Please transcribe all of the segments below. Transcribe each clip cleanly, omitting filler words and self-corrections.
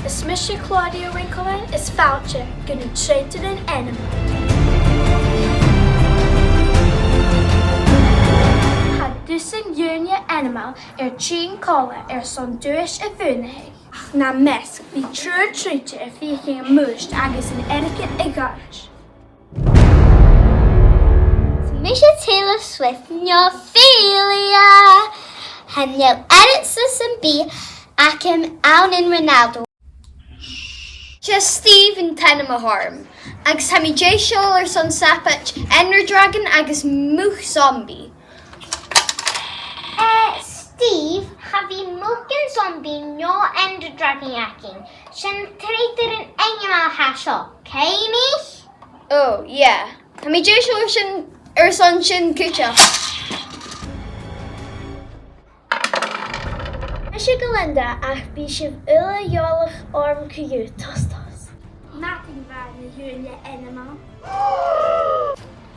Is Mr. Claudia Winkleman is foutje kunnen Traoidhtearan Ainmeil. Had dussen junior Ainmeil trín colla son dúis a bhunaigh. Ach na mesk bhí trúr trúte a bhíoching a múist agus an etiquette I gais. Misha Taylor Swift Ophelia Hanyel edits and B Akim Alnin Ronaldo Just Stephen Tenema Harm Agus Hami J Shaw or Son Sapach Ender Dragon Agus Mook Zombie Steve Havi Mookin Zombie No Ender Dragon Yaking Shin Traoidhtearan Ainmeil Hasho Kaimi Oh yeah Hami J Shaw Shin Son Shin Kucha Misha Galinda ach bí sibh ula eolach orm cúiú tostas. Nothing bad na junior Ainmeil.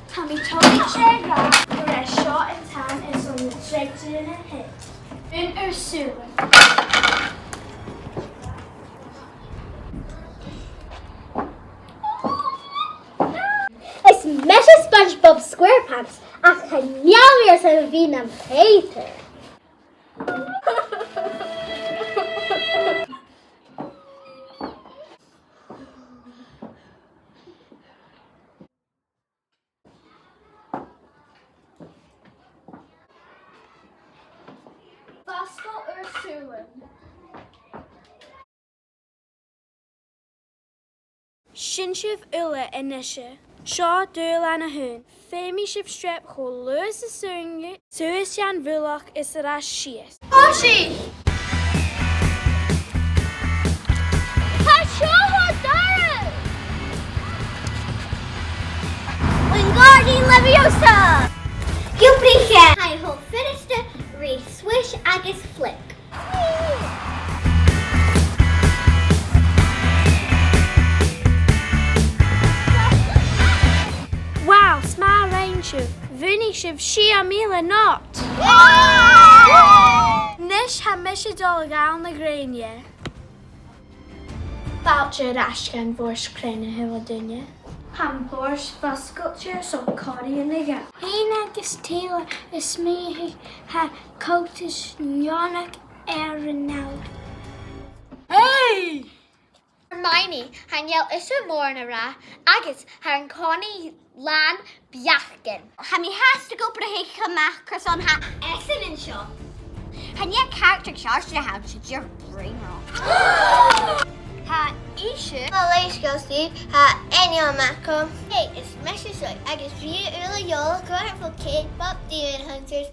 Tá mí tóid sé rá go raibh seo an tan son na Traoidhtearan hit. Bun súla. It's Meta SpongeBob SquarePants ach Ainmeil sa bhín Peter. Sin sibh ula inisise, seo dúil ana hún. Féimi sibh strep cho luas a súngu, suas an bhualach is a rás sias. Hoshi! Hashoho Dara! Wingardium Leviosa! Gilbricha! I hope finished it, re-swish agus flick. Wow, smile rain sibh, bhuaigh sibh si a míle not. Nis ha Misha dul gáil na gréine. Fáilte rascan bhórs créine hua duine. Han bhórs Bun-sgoil son códaí na gá. Hín agus Taylor is mí ha cótas neonach Ronaldo. Hey! Hermione, Hanyel is a mór na ra, agus har an Connie Lan Biachkin. Hami has to go for the hick amach cos on ha excellent shot. Hanya character charge to have to your brain wrong. Ha ishe. Well, let's go, Steve. Ha any on Macom. Hey, it's message like I guess you early y'all going for K-pop demon hunters.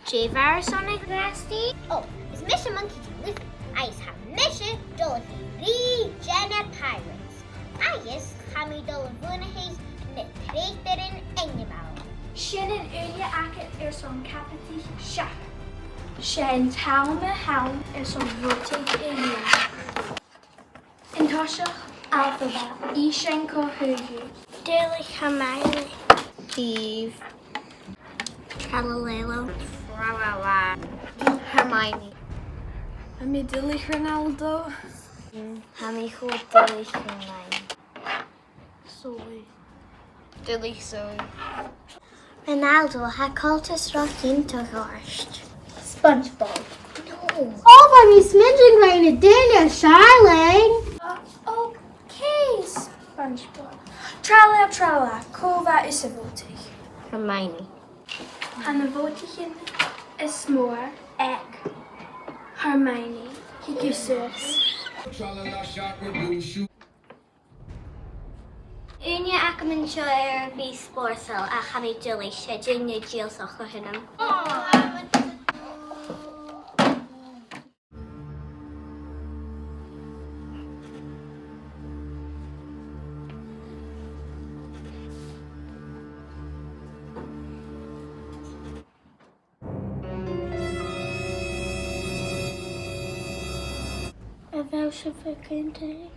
J-Virus on it, Rusty? Oh, it's Mission Monkey to live. Ice have Mission Dolphin. Jenna Pirates. Ayes, Hami Dolphin. Traoidhtearan Ainmeil. Sin an uile agat son capití seach. Sin talma helm son bhótaigh iú. In toiseach alphabet, í sin cóthúú. Ghàidhlig Ainmeil. Steve. Tralala. Hermione. Hami Ghàidhlig Ronaldo. Hami Ghàidhlig Ainmeil. Zoe. Ghàidhlig Zoe. Ronaldo ha cultus rockin to gorst. SpongeBob. No. Oh, by me smidgen rain a dinner, Charlene. Okay, SpongeBob. Trala, cóva is a bhótaigh. Hermione. And the bhótaighin is mór ag Hermione. Higusús. Unia Ackerman Shire be Sporsel a Hammy Dilly, Junior Jill Sochohinum. A bhealse fa cúntaigh.